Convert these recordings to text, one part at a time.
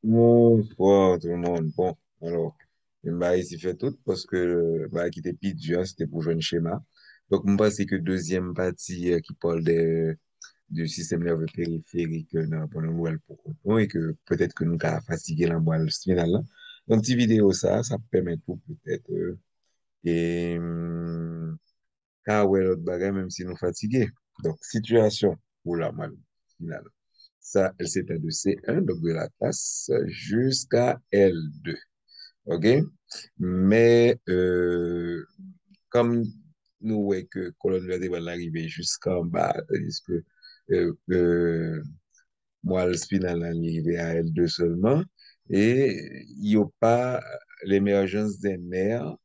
Bonsoir tout le monde. Bon, alors, ici fait tout parce que qui était plus dur, c'était pour jouer un schéma. Donc, je pense que deuxième partie qui parle du système nerveux périphérique pour le moelle pour comprendre et que peut-être que nous avons fatigué la moelle spinale là. Donc, petite vidéo, ça permet tout peut-être. Et, ouais, l'autre bagage, même si nous fatigués. Donc, situation pour la moelle spinale. Ça, elle s'éteint de C1, donc de la classe, jusqu'à L2. OK? Mais, comme nous voyons que colonne vertébrale arrive jusqu'en bas, tandis que moelle spinale arrive à L2 seulement, et il n'y a pas l'émergence des nerfs,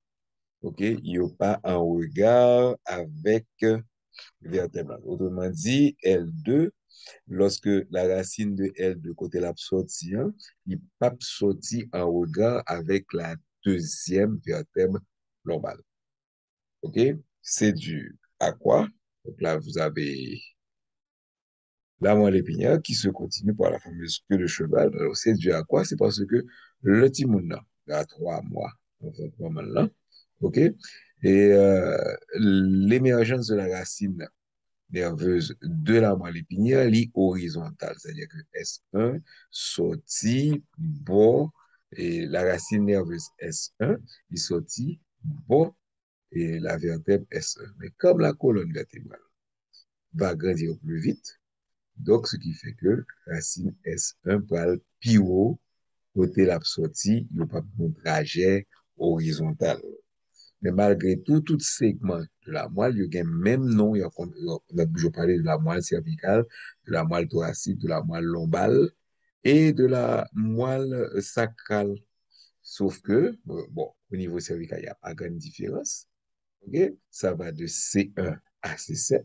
OK? Il n'y a pas un regard avec vertébrale. Autrement dit, L2, lorsque la racine de L de côté l'a sorti, hein, il pas sorti en regard avec la deuxième vertèbre lombale. OK? C'est dû à quoi? Donc là, vous avez la moelle épinière qui se continue par la fameuse queue de cheval. Alors, c'est dû à quoi? C'est parce que le timoun, là, il y a 3 mois, enfin, 3 mois là, OK? Et l'émergence de la racine nerveuse de la moelle épinière lit horizontale, c'est-à-dire que S1 sorti bon et la racine nerveuse S1 il sorti bon et la vertèbre S1. Mais comme la colonne vertébrale va grandir plus vite, donc ce qui fait que racine S1 va le plus haut côté la sortie, il n'y a pas de trajet horizontal. Mais malgré tout, tout segment de la moelle, il y a un même nom. On a toujours parlé de la moelle cervicale, de la moelle thoracique, de la moelle lombale et de la moelle sacrale. Sauf que, bon, au niveau cervical, il n'y a pas grande différence. OK? Ça va de C1 à C7.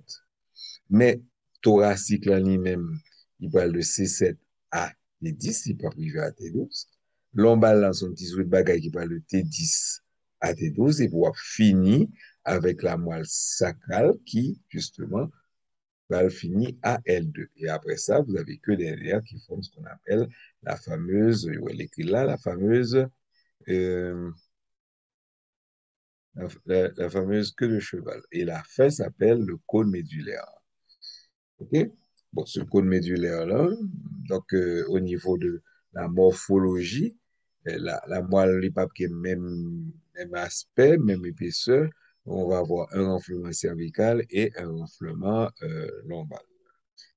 Mais thoracique, là, lui-même, il parle de C7 à T10, il peut privé à T12. Lombal, là, son petit truc de bagaille qui parle de T10 à T12, et pour finir avec la moelle sacrale qui, justement, va finir à L2. Et après ça, vous avez que des nerfs qui font ce qu'on appelle la fameuse, elle écrit là, la fameuse, euh, la fameuse queue de cheval. Et la fin s'appelle le cône médulaire. OK? Bon, ce cône médulaire-là, donc au niveau de la morphologie, la moelle n'est pas qui est même aspect, même épaisseur. On va avoir un renflement cervical et un renflement lombal.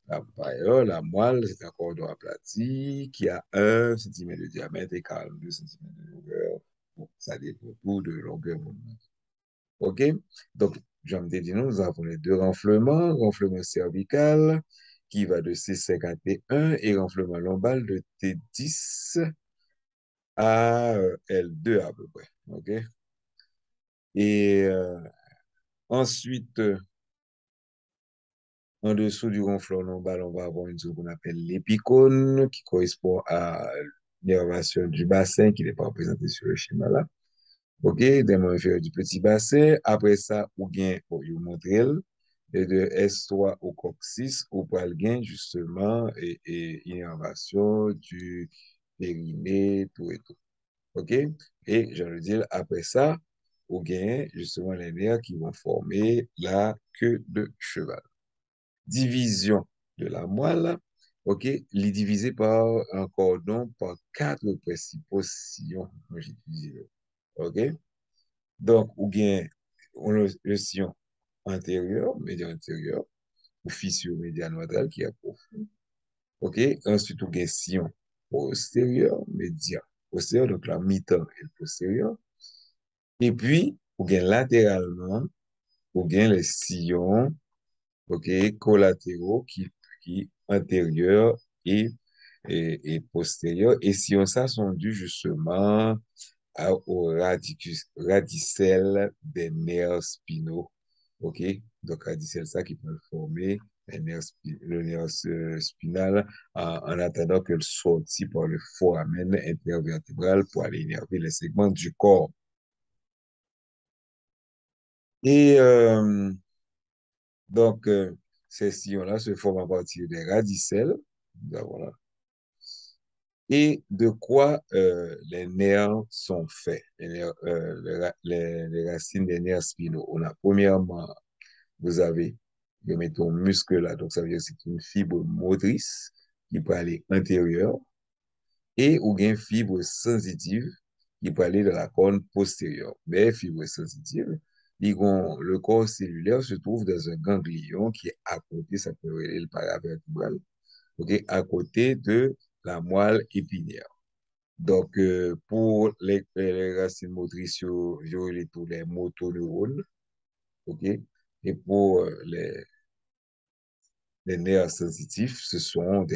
Par ailleurs, la moelle, c'est un cordon aplati qui a 1 cm de diamètre et 42 cm de longueur. Bon, ça dépend tout de longueur. OK? Donc, j'en ai dit, nous avons les deux renflements, renflement cervical qui va de C5 à T1 et renflement lombal de T10 à L2 à peu près. OK? Et ensuite, en dessous du renflement lombal, on va avoir une zone qu'on appelle l'épicône qui correspond à l'innervation du bassin qui n'est pas représenté sur le schéma là. OK, des membres inférieurs du petit bassin. Après ça, ou bien, pour vous montrer, et de S3 au coccyx, ou pral gain, justement, et innervation du périnée, tout et tout. OK? Et, je veux dire, après ça, ou gain, justement, les nerfs qui vont former la queue de cheval. Division de la moelle, OK, les diviser par un cordon par quatre principaux sillons. Moi, j'utilise, OK? Donc, ou bien, on a le sillon antérieur, média antérieur, ou fissure médiane latéral qui est profond. OK? Ensuite, on a sillon postérieur, média postérieur, donc la mi-temps et le postérieur. Et puis, on a latéralement, on a les sillons, OK, collatéraux qui antérieurs et postérieurs. Et sillons ça sont dus justement au radicelle des nerfs spinaux. OK? Donc, radicelle, ça qui peut former le nerf spinal en attendant qu'elle sortit par le foramen intervertébral pour aller énerver les segments du corps. Et donc, ces sillons-là se forment à partir des radicelles. Nous avons là. Et de quoi les nerfs sont faits, les racines des nerfs spinaux. On a premièrement, vous avez, mettons, muscle là, donc ça veut dire que c'est une fibre motrice qui peut aller antérieure et ou bien fibre sensitive qui peut aller de la corne postérieure. Mais fibre sensitive, le corps cellulaire se trouve dans un ganglion qui est à côté, ça peut être le paravertébral, ok, à côté de la moelle épinière. Donc, pour les racines motrices, les tous les motoneurones, ok? Et pour les nerfs sensitifs, ce sont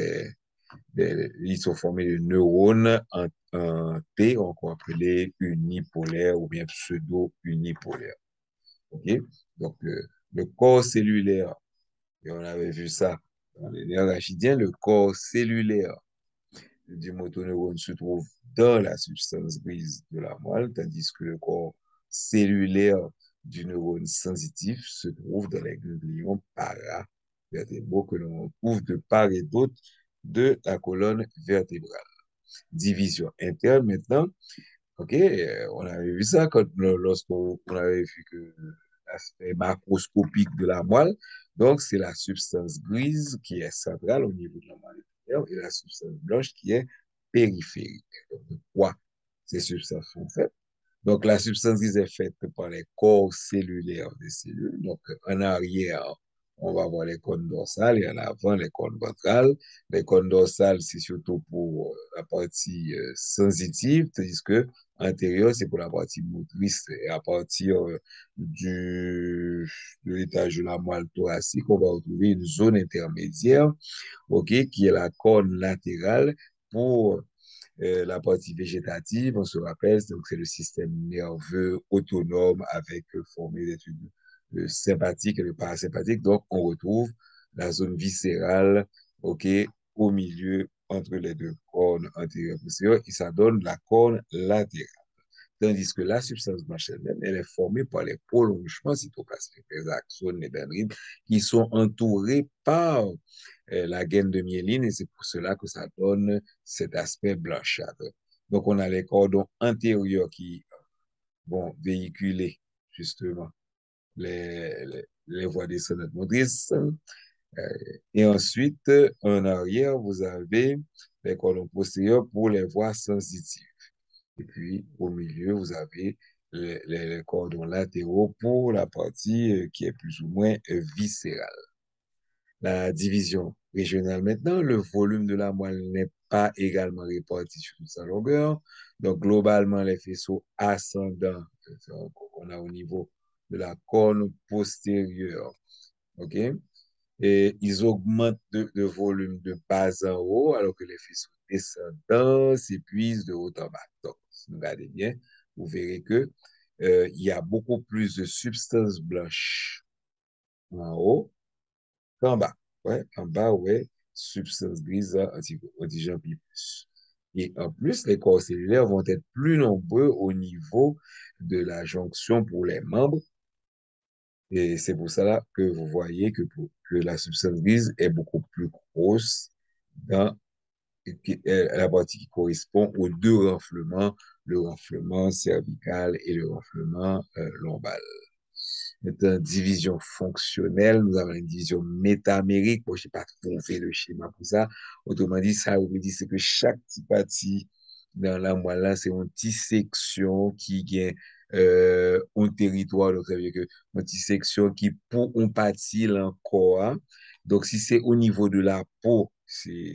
ils sont formés de neurones en T, on peut appeler unipolaires ou bien pseudo-unipolaires, ok? Donc, le corps cellulaire, et on avait vu ça dans les nerfs rachidiens, le corps cellulaire du motoneurone se trouve dans la substance grise de la moelle, tandis que le corps cellulaire du neurone sensitif se trouve dans les ganglions paravertébraux que l'on trouve de part et d'autre de la colonne vertébrale. Division interne maintenant. OK, on avait vu ça lorsqu'on avait vu que l'aspect macroscopique de la moelle. Donc, c'est la substance grise qui est centrale au niveau de la moelle épinière et la substance blanche qui est périphérique. Donc, de quoi ces substances sont faites? Donc, la substance grise est faite par les corps cellulaires des cellules. Donc, en arrière, on va voir les cônes dorsales et en avant, les cônes ventrales. Les cônes dorsales, c'est surtout pour la partie sensitive, tandis que antérieure, c'est pour la partie motrice. Et à partir de l'étage de la moelle thoracique, on va retrouver une zone intermédiaire, ok, qui est la cône latérale pour la partie végétative, on se rappelle, donc c'est le système nerveux autonome avec formé d'études le sympathique et le parasympathique. Donc, on retrouve la zone viscérale, OK, au milieu entre les deux cornes antérieures et postérieures, et ça donne la corne latérale. Tandis que la substance blanche elle-même, elle est formée par les prolongements cytoplasmiques, les axones, les dendrites, qui sont entourés par la gaine de myéline, et c'est pour cela que ça donne cet aspect blanchâtre. Donc, on a les cordons antérieurs qui vont véhiculer justement les voies descendantes motrices. Et ensuite, en arrière, vous avez les cordons postérieurs pour les voies sensitives. Et puis, au milieu, vous avez les cordons latéraux pour la partie qui est plus ou moins viscérale. La division régionale maintenant, le volume de la moelle n'est pas également réparti sur toute sa longueur. Donc, globalement, les faisceaux ascendants, on a au niveau de la corne postérieure, OK? Et ils augmentent de volume de bas en haut, alors que les faisceaux descendants s'épuisent de haut en bas. Donc, si vous regardez bien, vous verrez que il y a beaucoup plus de substances blanches en haut qu'en bas. Ouais, en bas, ouais, substance grise, antigen plus. Et en plus, les corps cellulaires vont être plus nombreux au niveau de la jonction pour les membres. Et c'est pour cela que vous voyez que la substance grise est beaucoup plus grosse dans la partie qui correspond aux deux renflements, le renflement cervical et le renflement lombal. Maintenant, division fonctionnelle, nous avons une division métamérique. Bon, je ne sais pas trop fait le schéma pour ça. Autrement dit, ça veut dire c'est que chaque petit partie dans la moelle là, c'est une petite section qui gagne un territoire. Donc, ça veut dire que une petite section qui pour un partie encore. Hein. Donc, si c'est au niveau de la peau, c'est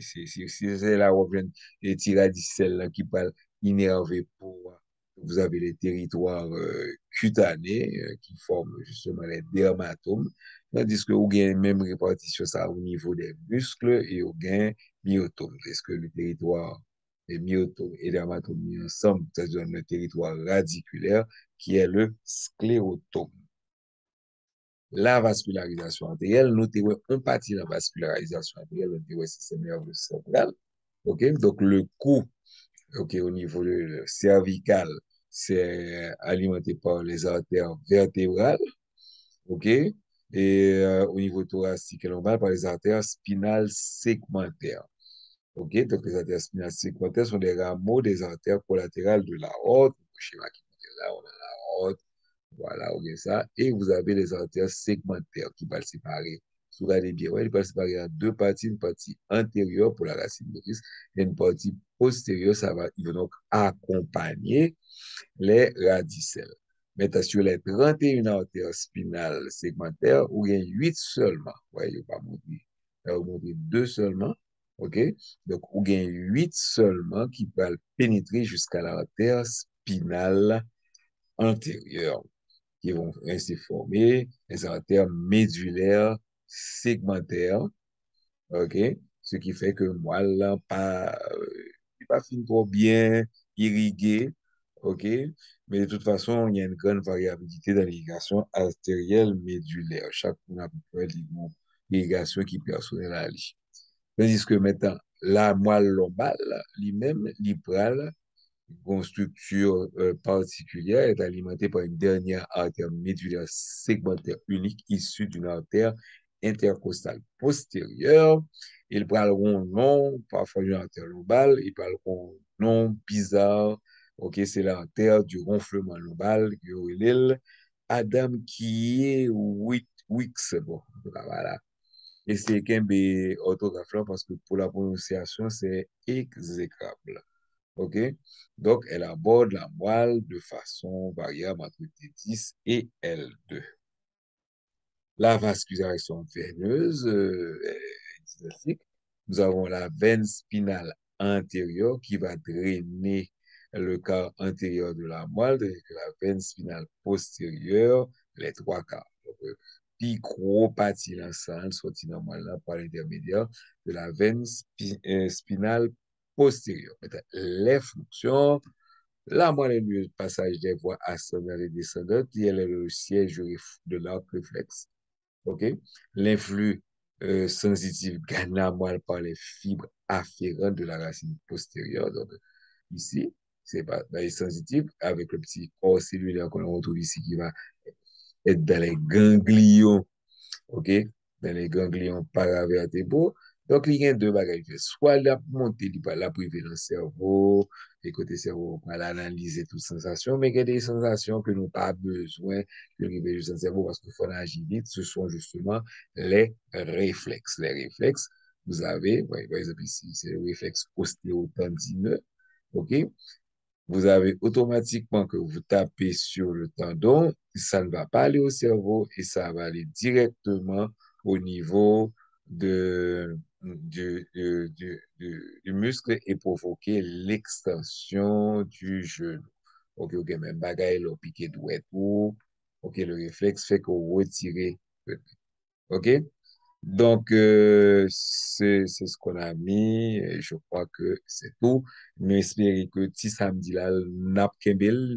là où on vient et tiradicelle là, qui parle innervé pour vous avez les territoires cutanés qui forment justement les dermatomes, tandis que vous avez même répartition ça au niveau des muscles et au gain myotome. Est-ce que le territoire des myotomes et dermatomes mis ensemble, ça donne le territoire radiculaire qui est le sclérotome. La vascularisation artérielle, nous avons un partie de la vascularisation artérielle, le système nerveux central. OK? Donc, le cou OK, au niveau cervical, c'est alimenté par les artères vertébrales, OK? Et au niveau thoracique et lombar, par les artères spinales segmentaires. OK? Donc, les artères spinales segmentaires sont des rameaux des artères collatérales de l'aorte. Le schéma qui montre là, on a l'aorte. Voilà, ok, ça. Et vous avez les artères segmentaires qui vont le séparer. Si vous regardez bien, ouais, ils vont le séparer en deux parties, une partie antérieure pour la racine motrice et une partie postérieure, ils vont donc accompagner les radicelles. Maintenant, sur les 31 artères spinales segmentaires, vous avez 8 seulement. Ouais, il ne pas montrer. Vous montrez 2 seulement. OK? Donc, vous avez 8 seulement qui peuvent pénétrer jusqu'à l'artère spinale antérieure qui vont ainsi former les artères médulaires segmentaires, OK? Ce qui fait que moi, là, pas fin trop bien irrigué, OK? Mais de toute façon, il y a une grande variabilité dans l'irrigation artérielle médulaire. Chaque on a à peu près l'irrigation qui est personnelle à lui. Tandis que maintenant, la moelle lombale, lui-même, librale, une structure particulière est alimentée par une dernière artère médulaire segmentaire unique issue d'une artère intercostale postérieure. Ils parleront non, parfois une artère lombale, ils parleront non bizarre. OK, c'est l'artère du ronflement lombal, l'île Adam qui est Wix. Bon, voilà. Et c'est qu'un orthographe là parce que pour la prononciation, c'est exécrable. OK? Donc, elle aborde la moelle de façon variable entre T10 et L2. La vascularisation veineuse est identique. Nous avons la veine spinale antérieure qui va drainer le quart antérieur de la moelle, tandis que la veine spinale postérieure, les trois quarts. Donc, micropathie lancante sortie dans la moelle là par l'intermédiaire de la veine spinale postérieure. Maintenant, les fonctions, la moelle est le passage des voies ascendantes et descendantes, et elle est le siège de l'arc réflexe. OK? L'influx sensitif gagne la moelle par les fibres afférentes de la racine postérieure. Donc, ici, c'est pas sensitif avec le petit corps cellulaire qu'on retrouve ici qui va être dans les ganglions, OK? Dans les ganglions paravertébraux. Donc, il y a deux bagages. Soit la montée, la privé dans le cerveau, et côté cerveau, on va analyser toutes sensations, mais il y a des sensations que nous n'avons pas besoin de river juste dans le cerveau parce qu'il faut agir vite. Ce sont justement les réflexes. Les réflexes, vous avez, ouais, par exemple ici, c'est le réflexe ostéotendineux, OK? Vous avez automatiquement que vous tapez sur le tendon, ça ne va pas aller au cerveau et ça va aller directement au niveau du muscle et provoquer l'extension du genou. OK, OK, même bagaille, le piqué douette ou, OK, le réflexe fait que vous retirez. OK? Donc, c'est ce qu'on a mis. Et je crois que c'est tout. Mais espérez que si samedi là, n'a pas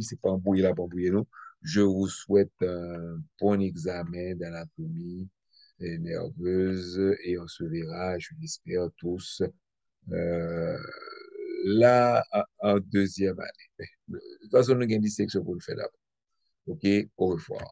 c'est pas embrouillé là, pas embrouillé nous. Je vous souhaite un bon examen d'anatomie nerveuse et on se verra, je l'espère tous, euh, là, en deuxième année. De toute façon, nous avons une dissection pour le faire d'abord. OK? Au revoir.